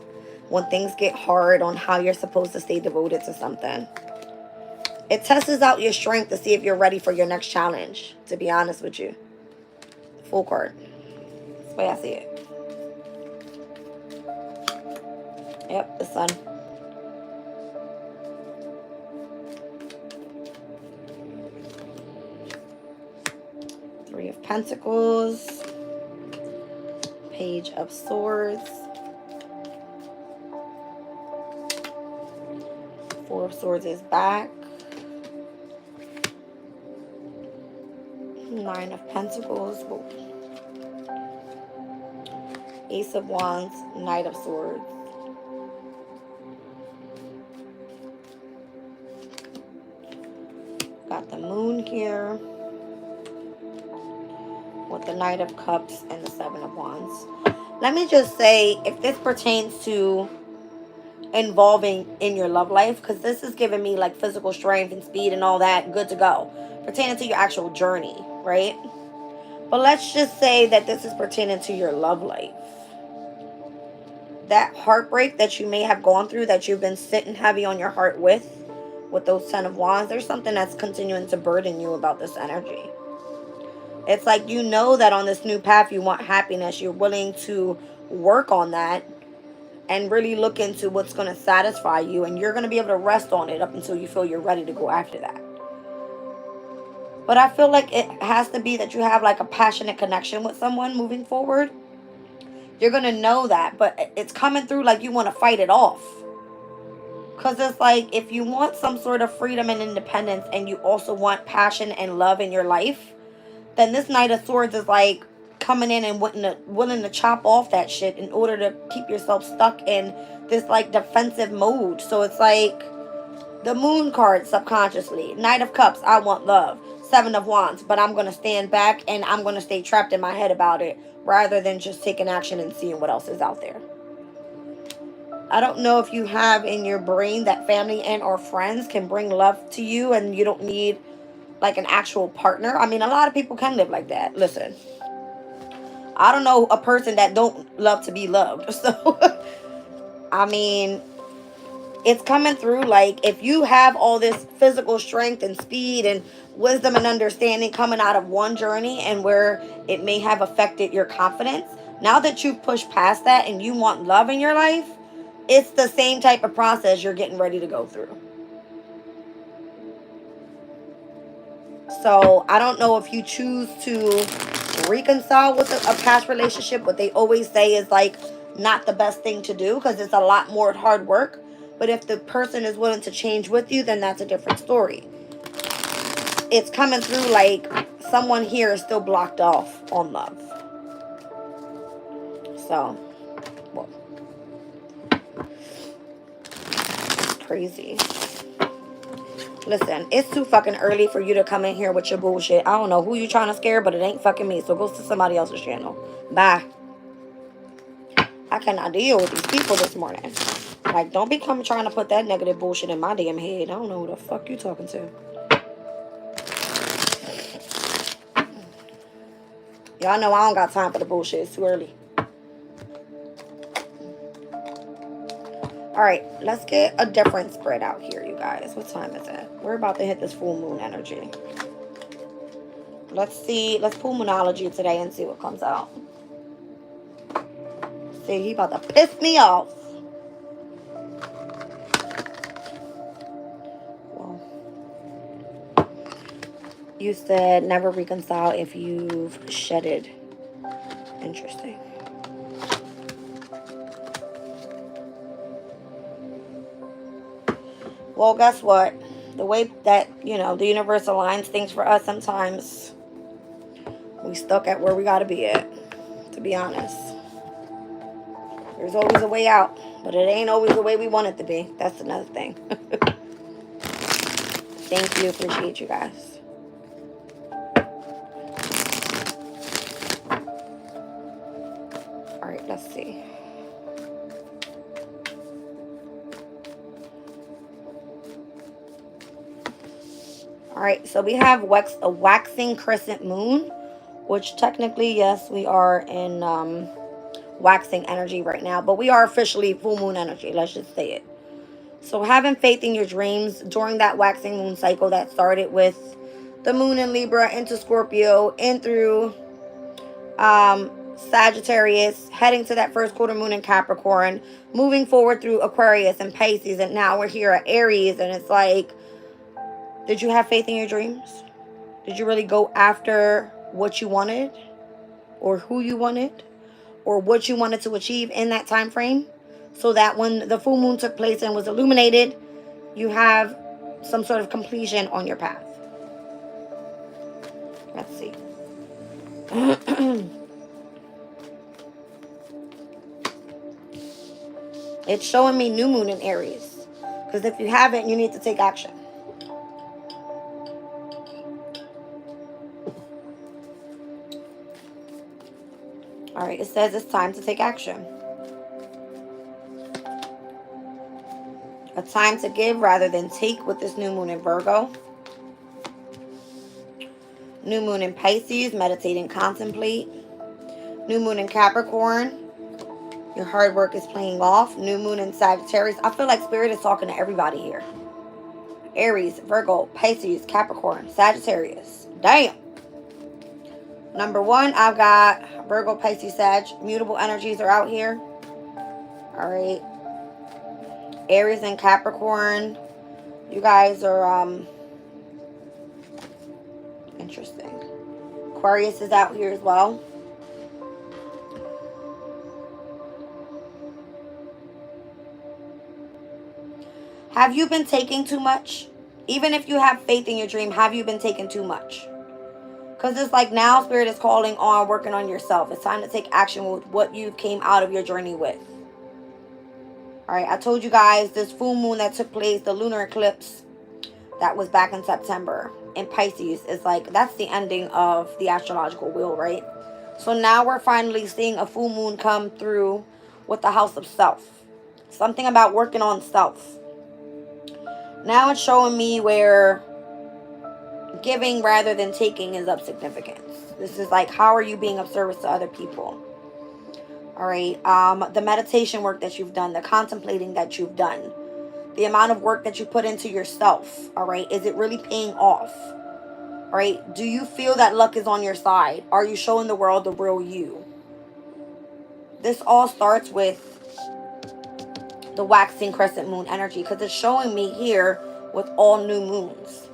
When things get hard on how you're supposed to stay devoted to something. It tests out your strength to see if you're ready for your next challenge, to be honest with you. Full card. That's the way I see it. Yep, the Sun. Three of Pentacles. Page of Swords. Four of Swords is back. Nine of Pentacles. Whoa. Ace of Wands. Knight of Swords. Got the Moon here. With the Knight of Cups and the Seven of Wands. Let me just say, if this pertains to involving in your love life, because this is giving me like physical strength and speed and all that, good to go. Pertaining to your actual journey, right? But let's just say that this is pertaining to your love life. That heartbreak that you may have gone through, that you've been sitting heavy on your heart with those Ten of Wands, there's something that's continuing to burden you about this energy. It's like you know that on this new path you want happiness. You're willing to work on that and really look into what's going to satisfy you. And you're going to be able to rest on it up until you feel you're ready to go after that. But I feel like it has to be that you have like a passionate connection with someone moving forward. You're going to know that. But it's coming through like you want to fight it off. Because it's like if you want some sort of freedom and independence and you also want passion and love in your life, then this Knight of Swords is like coming in and willing to chop off that shit in order to keep yourself stuck in this like defensive mode. So it's like the Moon card subconsciously. Knight of Cups, I want love. Seven of Wands, but I'm going to stand back and I'm going to stay trapped in my head about it rather than just taking action and seeing what else is out there. I don't know if you have in your brain that family and or friends can bring love to you and you don't need like an actual partner. I mean, a lot of people can live like that. Listen, I don't know a person that don't love to be loved. So, I mean, it's coming through like if you have all this physical strength and speed and wisdom and understanding coming out of one journey and where it may have affected your confidence, now that you've pushed past that and you want love in your life, it's the same type of process you're getting ready to go through. So I don't know if you choose to reconcile with a past relationship. What they always say is like not the best thing to do because it's a lot more hard work. But if the person is willing to change with you, then that's a different story. It's coming through like someone here is still blocked off on love. So, well, crazy. Listen, it's too fucking early for you to come in here with your bullshit. I don't know who you trying to scare, but it ain't fucking me. So go to somebody else's channel. Bye. I cannot deal with these people this morning. Like, don't be coming trying to put that negative bullshit in my damn head. I don't know who the fuck you talking to. Y'all know I don't got time for the bullshit. It's too early. Alright, let's get a different spread out here, you guys. What time is it? We're about to hit this full moon energy. Let's see. Let's pull Moonology today and see what comes out. See, he about to piss me off. Well, you said never reconcile if you've shedded. Interesting. Well, guess what? The way that, the universe aligns things for us, sometimes we stuck at where we got to be at, to be honest. There's always a way out, but it ain't always the way we want it to be. That's another thing. Thank you. Appreciate you guys. All right, let's see. All right, so we have a waxing crescent moon, which technically, yes, we are in waxing energy right now, but we are officially full moon energy. Let's just say it. So having faith in your dreams during that waxing moon cycle that started with the moon in Libra into Scorpio and through Sagittarius, heading to that first quarter moon in Capricorn, moving forward through Aquarius and Pisces, and now we're here at Aries, and it's like, did you have faith in your dreams? Did you really go after what you wanted, or who you wanted, or what you wanted to achieve in that time frame, so that when the full moon took place and was illuminated, you have some sort of completion on your path? Let's see. It's showing me new moon in Aries, because if you haven't, you need to take action. All right, it says it's time to take action. A time to give rather than take with this new moon in Virgo. New moon in Pisces, meditate and contemplate. New moon in Capricorn, your hard work is paying off. New moon in Sagittarius. I feel like Spirit is talking to everybody here. Aries, Virgo, Pisces, Capricorn, Sagittarius. Damn. Number one, I've got Virgo, Pisces, Sag. Mutable energies are out here. All right. Aries and Capricorn. You guys are interesting. Aquarius is out here as well. Have you been taking too much? Even if you have faith in your dream, have you been taking too much? Because it's like now Spirit is calling on working on yourself. It's time to take action with what you came out of your journey with. All right, I told you guys this full moon that took place, the lunar eclipse that was back in September in Pisces, is like, that's the ending of the astrological wheel, right? So now we're finally seeing a full moon come through with the house of self. Something about working on self. Now it's showing me where giving rather than taking is of significance. This is like, how are you being of service to other people? All right. The meditation work that you've done, the contemplating that you've done, the amount of work that you put into yourself. All right. Is it really paying off? All right. Do you feel that luck is on your side? Are you showing the world the real you? This all starts with the waxing crescent moon energy, because it's showing me here with all new moons.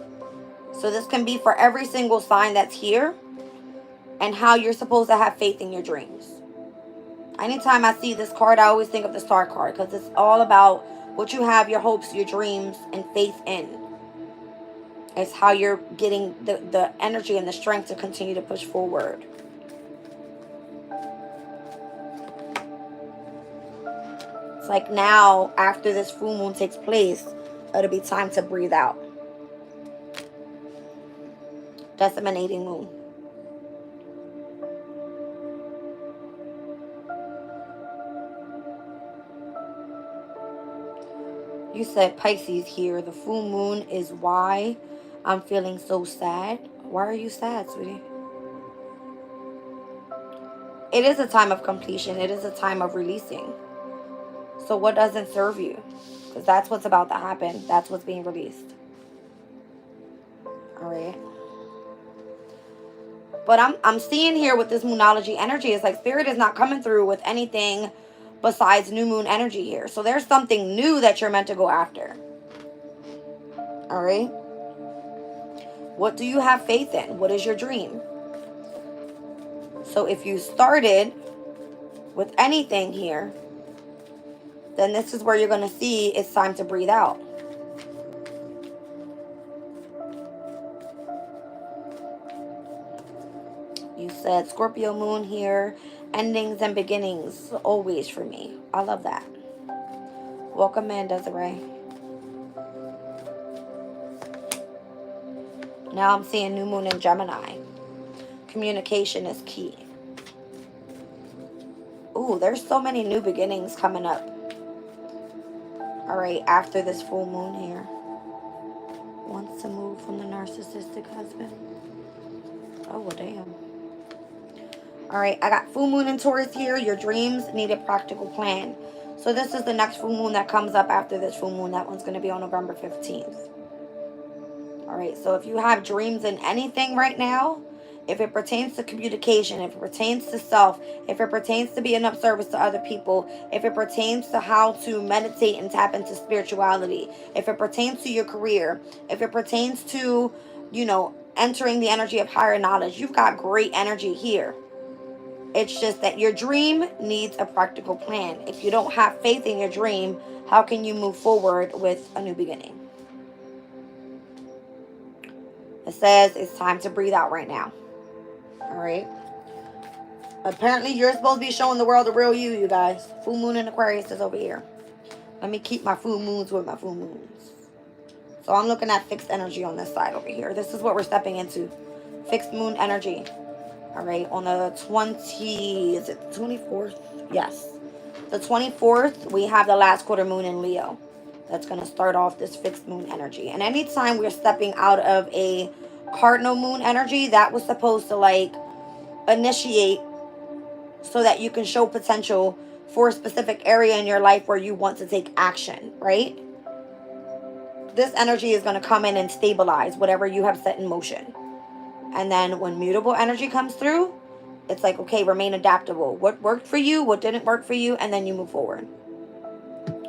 So this can be for every single sign that's here, and how you're supposed to have faith in your dreams. Anytime I see this card, I always think of the Star card, because it's all about what you have, your hopes, your dreams, and faith in. It's how you're getting the energy and the strength to continue to push forward. It's like now, after this full moon takes place, it'll be time to breathe out. Disseminating moon. You said Pisces here. The full moon is why I'm feeling so sad. Why are you sad, sweetie? It is a time of completion. It is a time of releasing. So what doesn't serve you? Because that's what's about to happen. That's what's being released. All right. But I'm seeing here with this moonology energy, it's like Spirit is not coming through with anything besides new moon energy here. So there's something new that you're meant to go after. All right. What do you have faith in? What is your dream? So if you started with anything here, then this is where you're going to see it's time to breathe out. You said Scorpio moon here, endings and beginnings always for me. I love that. Welcome in, Desiree. Now I'm seeing new moon in Gemini. Communication is key. Ooh, there's so many new beginnings coming up. All right, after this full moon here. Wants to move from the narcissistic husband. Oh, well, damn. All right, I got full moon in Taurus here. Your dreams need a practical plan. So this is the next full moon that comes up after this full moon. That one's going to be on November 15th. All right, so if you have dreams in anything right now, if it pertains to communication, if it pertains to self, if it pertains to being of service to other people, if it pertains to how to meditate and tap into spirituality, if it pertains to your career, if it pertains to, you know, entering the energy of higher knowledge, you've got great energy here. It's just that your dream needs a practical plan. If you don't have faith in your dream, how can you move forward with a new beginning? It says it's time to breathe out right now. All right. Apparently, you're supposed to be showing the world the real you, you guys. Full moon in Aquarius is over here. Let me keep my full moons with my full moons. So I'm looking at fixed energy on this side over here. This is what we're stepping into. Fixed moon energy. All right. On the is it the 24th? Yes. The 24th, we have the last quarter moon in Leo. That's going to start off this fixed moon energy. And anytime we're stepping out of a cardinal moon energy, that was supposed to like initiate so that you can show potential for a specific area in your life where you want to take action, right? This energy is going to come in and stabilize whatever you have set in motion. And then when mutable energy comes through, it's like, okay, remain adaptable. What worked for you, what didn't work for you, and then you move forward.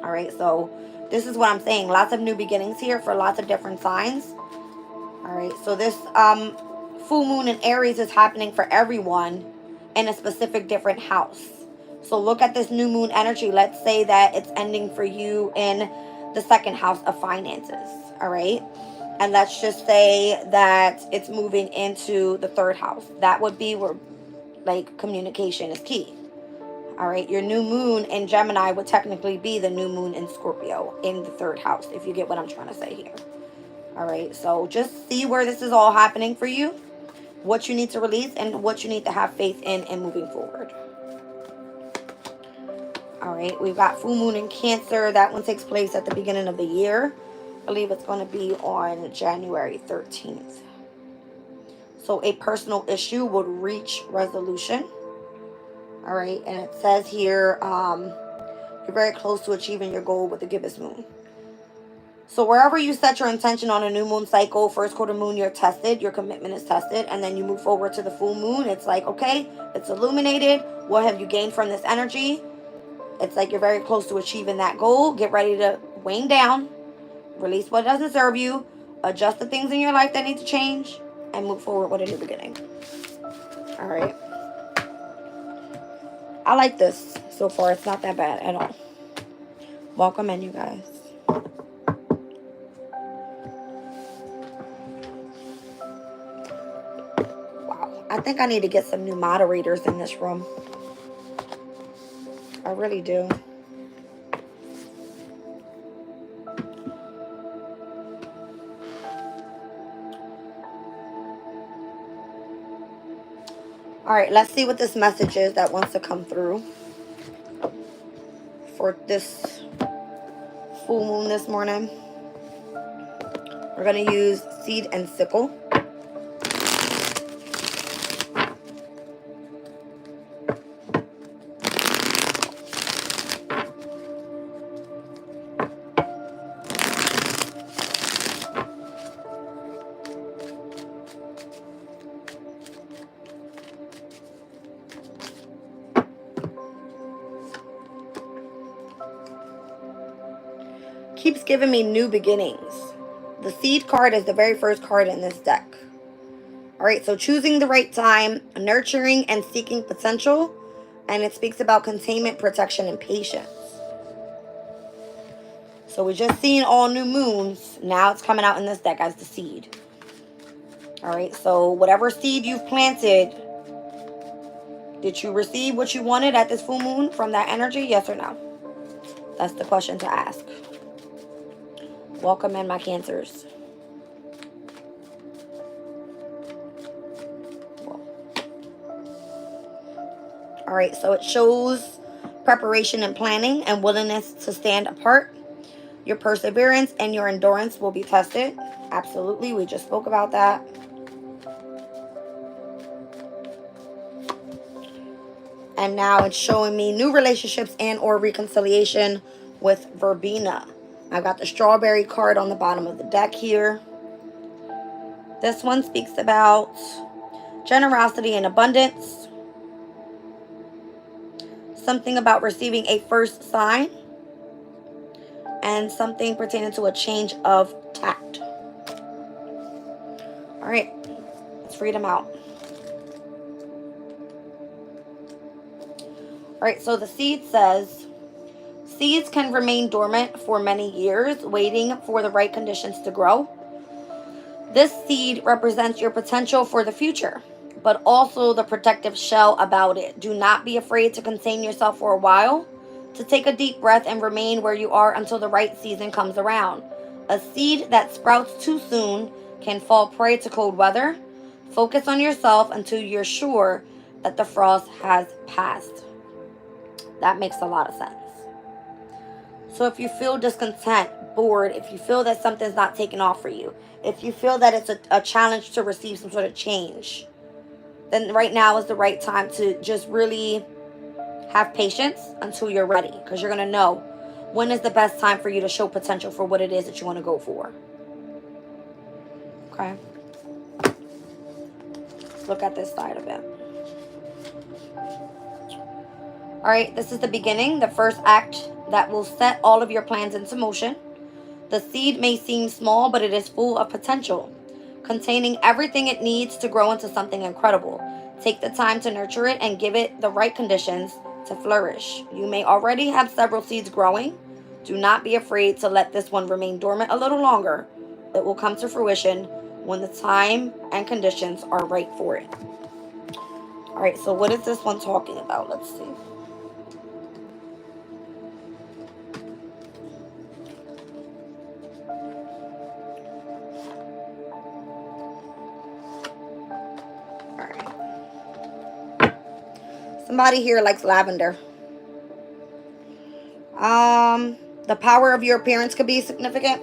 All right, so this is what I'm saying. Lots of new beginnings here for lots of different signs. All right, so this full moon in Aries is happening for everyone in a specific different house. So look at this new moon energy. Let's say that it's ending for you in the second house of finances. All right, and let's just say that it's moving into the third house. That would be where like communication is key. All right, your new moon in Gemini would technically be the new moon in Scorpio in the third house, if you get what I'm trying to say here. All right, so just see where this is all happening for you, what you need to release, and what you need to have faith in moving forward. All right, we've got full moon in Cancer. That one takes place at the beginning of the year. I believe it's going to be on January 13th. So a personal issue would reach resolution. All right, and it says here, you're very close to achieving your goal with the gibbous moon. So wherever you set your intention on a new moon cycle, first quarter moon, you're tested, your commitment is tested, and then you move forward to the full moon. It's like, okay, it's illuminated. What have you gained from this energy? It's like you're very close to achieving that goal. Get ready to wane down, release what doesn't serve you, adjust the things in your life that need to change, and move forward with a new beginning. All right. I like this so far. It's not that bad at all. Welcome in, you guys. Wow. I think I need to get some new moderators in this room. I really do. All right, let's see what this message is that wants to come through for this full moon this morning. We're going to use seed and sickle. keeps giving me new beginnings. The Seed card is the very first card in this deck. All right, so choosing the right time, nurturing and seeking potential, and it speaks about containment, protection, and patience. So we just seen all new moons. Now it's coming out in this deck as the Seed. All right, so whatever seed you've planted, did you receive what you wanted at this full moon from that energy? Yes or no? That's the question to ask. Welcome in, my Cancers. All right, so it shows preparation and planning and willingness to stand apart. Your perseverance and your endurance will be tested. Absolutely, we just spoke about that. And now it's showing me new relationships and or reconciliation with Verbena. I've got the strawberry card on the bottom of the deck here. This one speaks about generosity and abundance. Something about receiving a first sign. And something pertaining to a change of tact. All right, let's read them out. All right, so the Seed says, seeds can remain dormant for many years, waiting for the right conditions to grow. This seed represents your potential for the future, but also the protective shell about it. Do not be afraid to contain yourself for a while, to take a deep breath and remain where you are until the right season comes around. A seed that sprouts too soon can fall prey to cold weather. Focus on yourself until you're sure that the frost has passed. That makes a lot of sense. So if you feel discontent, bored, if you feel that something's not taking off for you, if you feel that it's a challenge to receive some sort of change, then right now is the right time to just really have patience until you're ready. Because you're going to know when is the best time for you to show potential for what it is that you want to go for. Okay. Let's look at this side of it. All right, this is the beginning, the first act that will set all of your plans into motion. The seed may seem small, but it is full of potential, containing everything it needs to grow into something incredible. Take the time to nurture it and give it the right conditions to flourish. You may already have several seeds growing. Do not be afraid to let this one remain dormant a little longer. It will come to fruition when the time and conditions are right for it. All right, so what is this one talking about? Let's see. Somebody here likes lavender. The power of your appearance could be significant.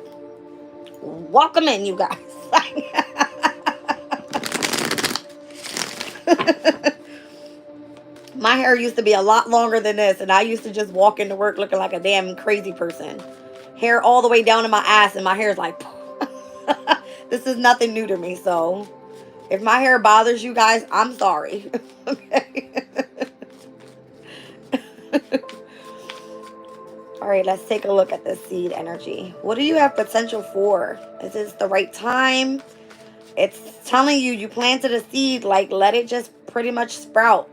Welcome in, you guys. My hair used to be a lot longer than this, and I used to just walk into work looking like a damn crazy person. Hair all the way down to my ass, and my hair is like... This is nothing new to me, so... If my hair bothers you guys, I'm sorry. Okay? All right, let's take a look at this seed energy. What do you have potential for? Is this the right time? It's telling you, you planted a seed, like let it just pretty much sprout.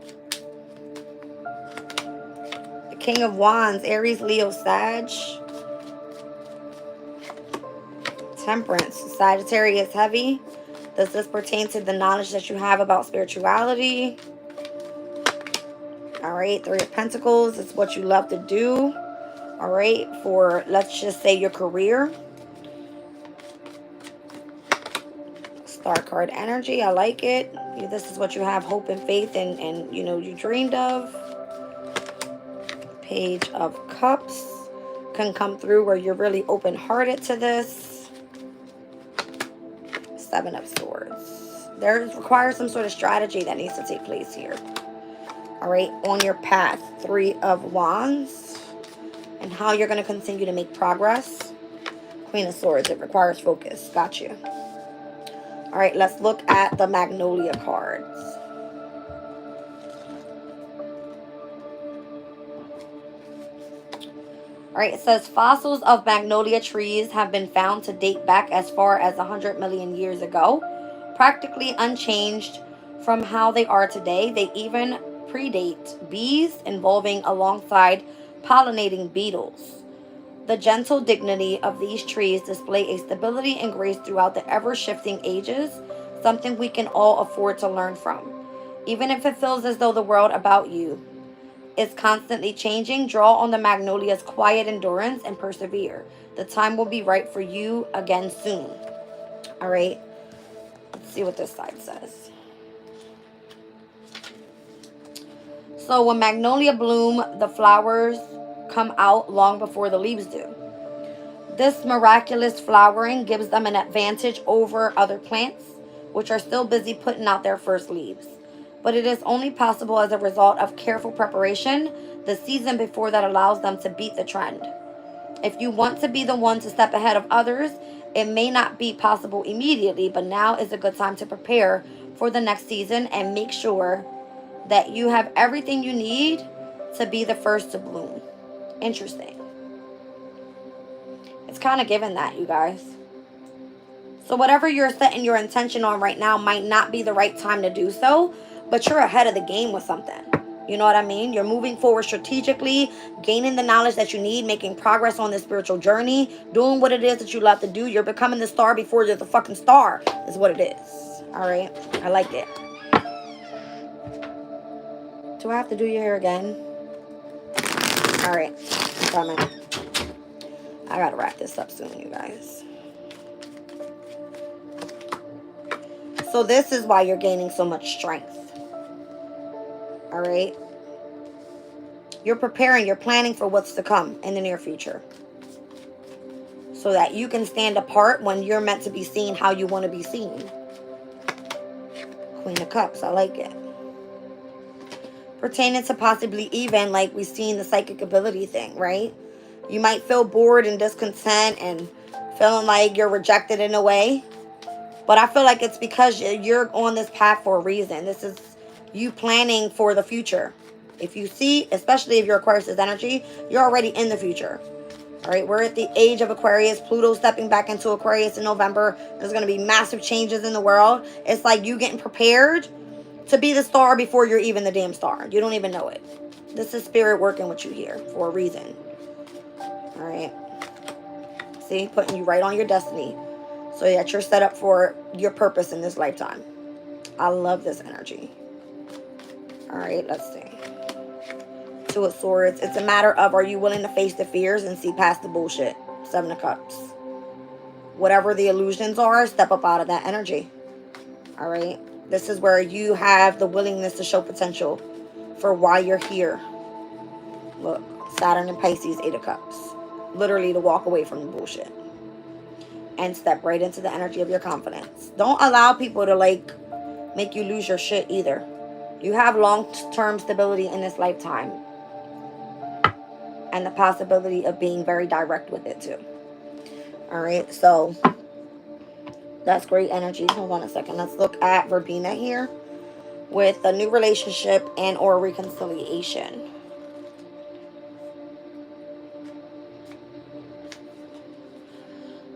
The King of Wands, Aries, Leo, Sag. Temperance, Sagittarius, heavy. Does this pertain to the knowledge that you have about spirituality? All right, Three of Pentacles, it's what you love to do. All right, for, let's just say, your career. Star card energy, I like it. This is what you have hope and faith and you know, you dreamed of. Page of Cups can come through where you're really open-hearted to this. Seven of Swords. There requires some sort of strategy that needs to take place here. All right, on your path. Three of Wands. And how you're going to continue to make progress. Queen of Swords, it requires focus. Got you. All right, let's look at the Magnolia cards. All right, it says fossils of magnolia trees have been found to date back as far as 100 million years ago, practically unchanged from how they are today. They even predate bees, involving alongside pollinating beetles. The gentle dignity of these trees display a stability and grace throughout the ever-shifting ages, something we can all afford to learn from. Even if it feels as though the world about you is constantly changing, draw on the magnolia's quiet endurance and persevere. The time will be right for you again soon. All right, let's see what this side says. So when magnolia bloom, the flowers come out long before the leaves do. This miraculous flowering gives them an advantage over other plants, which are still busy putting out their first leaves. But it is only possible as a result of careful preparation the season before that allows them to beat the trend. If you want to be the one to step ahead of others, it may not be possible immediately, but now is a good time to prepare for the next season and make sure that you have everything you need to be the first to bloom. Interesting. It's kind of given that, you guys. So whatever you're setting your intention on right now might not be the right time to do so, but you're ahead of the game with something. You know what I mean? You're moving forward strategically, gaining the knowledge that you need, making progress on this spiritual journey, doing what it is that you love to do. You're becoming the star before you're the fucking star, is what it is. All right? I like it. Do I have to do your hair again? All right. Coming. I gotta wrap this up soon, you guys. So this is why you're gaining so much strength. All right? You're preparing, you're planning for what's to come in the near future. So that you can stand apart when you're meant to be seen how you want to be seen. Queen of Cups, I like it. Pertaining to possibly even, like we seen the psychic ability thing, right? You might feel bored and discontent and feeling like you're rejected in a way. But I feel like it's because you're on this path for a reason. This is you planning for the future. If you see, especially if you're Aquarius energy, you're already in the future. All right, we're at the age of Aquarius. Pluto stepping back into Aquarius in November. There's going to be massive changes in the world. It's like you getting prepared to be the star before you're even the damn star. You don't even know it. This is spirit working with you here for a reason. All right. See, putting you right on your destiny so that you're set up for your purpose in this lifetime. I love this energy. All right, let's see. Two of Swords. It's a matter of, are you willing to face the fears and see past the bullshit? Seven of Cups. Whatever the illusions are, step up out of that energy. All right. This is where you have the willingness to show potential for why you're here. Look, Saturn and Pisces, Eight of Cups. Literally to walk away from the bullshit. And step right into the energy of your confidence. Don't allow people to like make you lose your shit either. You have long-term stability in this lifetime. And the possibility of being very direct with it too. All right, so that's great energy. Hold on a second. Let's look at Verbena here with a new relationship and or reconciliation.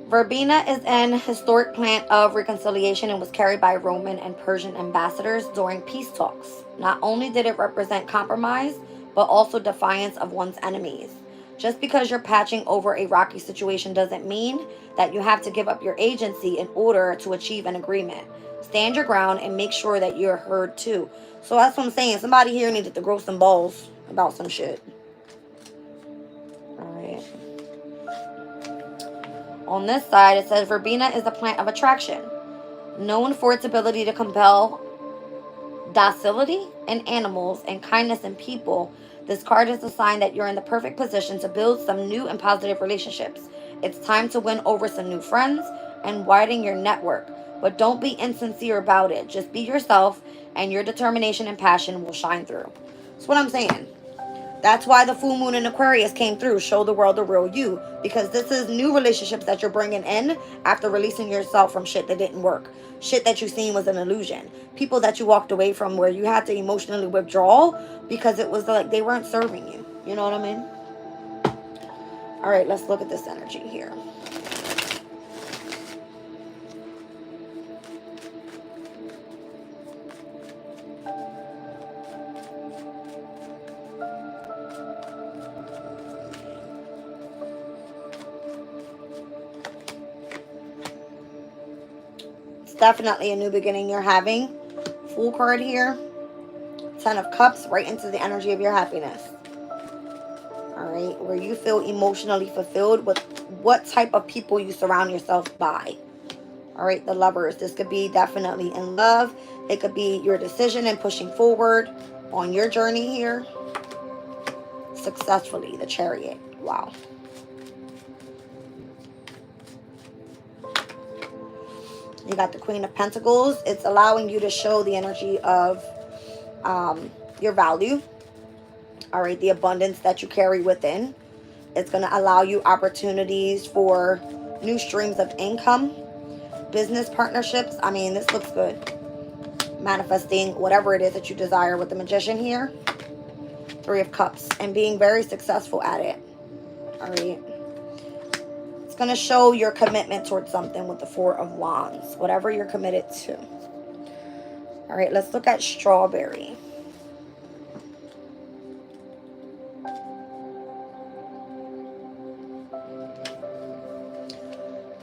Verbena is an historic plant of reconciliation and was carried by Roman and Persian ambassadors during peace talks. Not only did it represent compromise, but also defiance of one's enemies. Just because you're patching over a rocky situation doesn't mean that you have to give up your agency in order to achieve an agreement. Stand your ground and make sure that you're heard too. So that's what I'm saying. Somebody here needed to grow some balls about some shit. All right. On this side, it says Verbena is a plant of attraction, known for its ability to compel docility in animals and kindness in people. This card is a sign that you're in the perfect position to build some new and positive relationships. It's time to win over some new friends and widen your network. But don't be insincere about it. Just be yourself, and your determination and passion will shine through. That's what I'm saying. That's why the full moon in Aquarius came through. Show the world the real you. Because this is new relationships that you're bringing in after releasing yourself from shit that didn't work. Shit that you seen was an illusion. People that you walked away from where you had to emotionally withdraw because it was like they weren't serving you. You know what I mean? All right, let's look at this energy here. It's definitely a new beginning you're having. Fool card here. 10 of Cups, right into the energy of your happiness. All right, where you feel emotionally fulfilled with what type of people you surround yourself by. All right, the Lovers. This could be definitely in love. It could be your decision and pushing forward on your journey here. Successfully, the Chariot. Wow. You got the Queen of Pentacles. It's allowing you to show the energy of your value. All right, the abundance that you carry within. It's going to allow you opportunities for new streams of income, business partnerships. I mean, this looks good. Manifesting whatever it is that you desire with the Magician here. 3 of Cups, and being very successful at it. All right. It's going to show your commitment towards something with the 4 of Wands, whatever you're committed to. All right, let's look at Strawberry.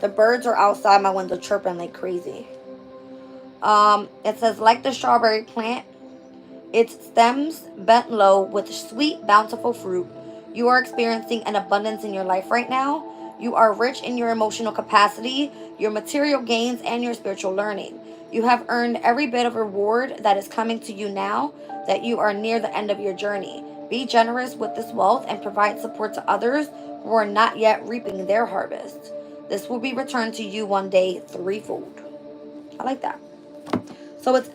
The birds are outside my window chirping like crazy. It says, like the strawberry plant, its stems bent low with sweet, bountiful fruit. You are experiencing an abundance in your life right now. You are rich in your emotional capacity, your material gains, and your spiritual learning. You have earned every bit of reward that is coming to you now that you are near the end of your journey. Be generous with this wealth and provide support to others who are not yet reaping their harvest. This will be returned to you one day threefold. I like that. So it's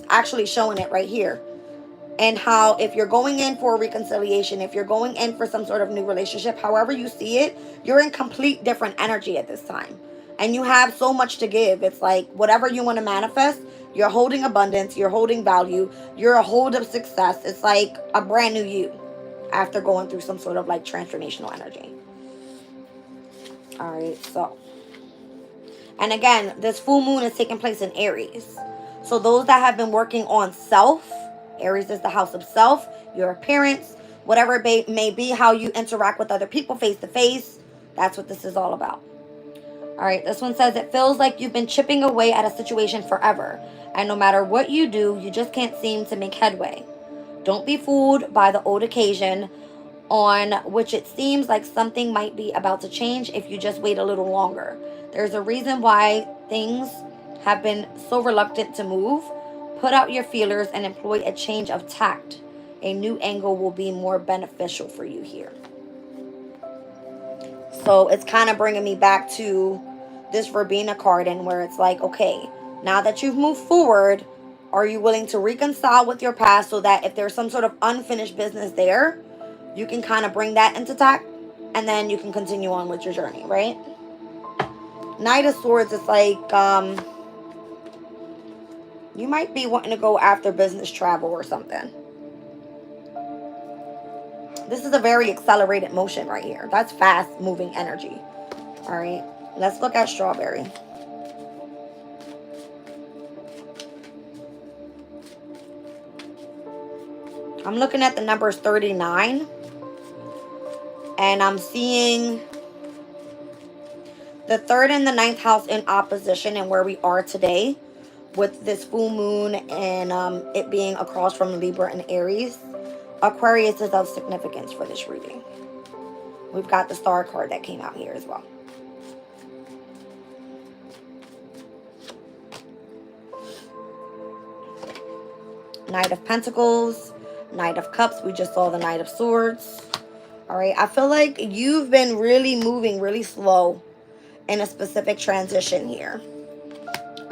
actually showing it right here. And how if you're going in for a reconciliation, if you're going in for some sort of new relationship, however you see it, you're in complete different energy at this time. And you have so much to give. It's like whatever you want to manifest, you're holding abundance, you're holding value, you're a hold of success. It's like a brand new you after going through some sort of like transformational energy. All right, so. And again, this full moon is taking place in Aries. So those that have been working on self, Aries is the house of self, your appearance, whatever it may be, how you interact with other people face to face. That's what this is all about. All right, this one says, it feels like you've been chipping away at a situation forever. And no matter what you do, you just can't seem to make headway. Don't be fooled by the old occasion on which it seems like something might be about to change if you just wait a little longer. There's a reason why things have been so reluctant to move. Put out your feelers and employ a change of tact. A new angle will be more beneficial for you here. So it's kind of bringing me back to this Verbena card, and where it's like, okay, now that you've moved forward, are you willing to reconcile with your past so that if there's some sort of unfinished business there, you can kind of bring that into tact, and then you can continue on with your journey, right? Knight of Swords is like, you might be wanting to go after business travel or something. This is a very accelerated motion right here. That's fast moving energy. All right, let's look at Strawberry. I'm looking at the numbers 39. And I'm seeing the 3rd and the 9th house in opposition, and where we are today with this full moon and it being across from Libra and Aries. Aquarius is of significance for this reading. We've got the Star card that came out here as well. Knight of Pentacles, Knight of Cups. We just saw the Knight of Swords. All right, I feel like you've been really moving really slow in a specific transition here.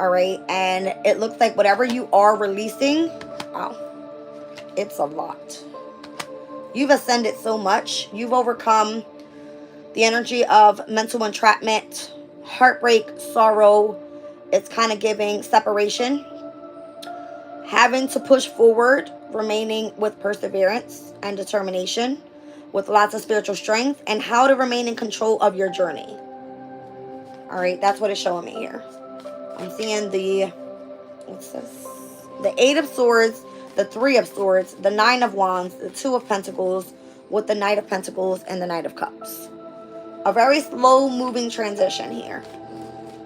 All right, and it looks like whatever you are releasing, wow, it's a lot. You've ascended so much. You've overcome the energy of mental entrapment, heartbreak, sorrow. It's kind of giving separation, having to push forward, remaining with perseverance and determination. with lots of spiritual strength, and how to remain in control of your journey. All right, that's what it's showing me here. I'm seeing the, what's this? The 8 of Swords, the 3 of Swords, the 9 of Wands, the 2 of Pentacles, with the Knight of Pentacles and the Knight of Cups. A very slow moving transition here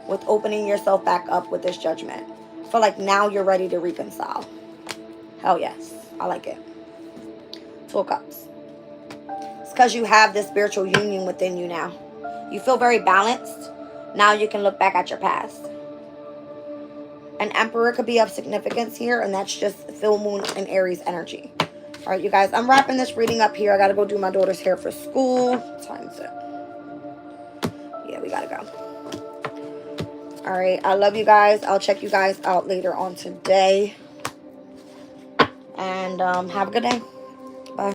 with opening yourself back up with this Judgment. I feel like now you're ready to reconcile. Hell yes, I like it. 2 of Cups. It's because you have this spiritual union within you now. You feel very balanced. Now you can look back at your past. An Emperor could be of significance here, and that's just full moon and Aries energy. All right, you guys, I'm wrapping this reading up here. I got to go do my daughter's hair for school. What time is it? Yeah, we got to go. All right, I love you guys. I'll check you guys out later on today. And have a good day.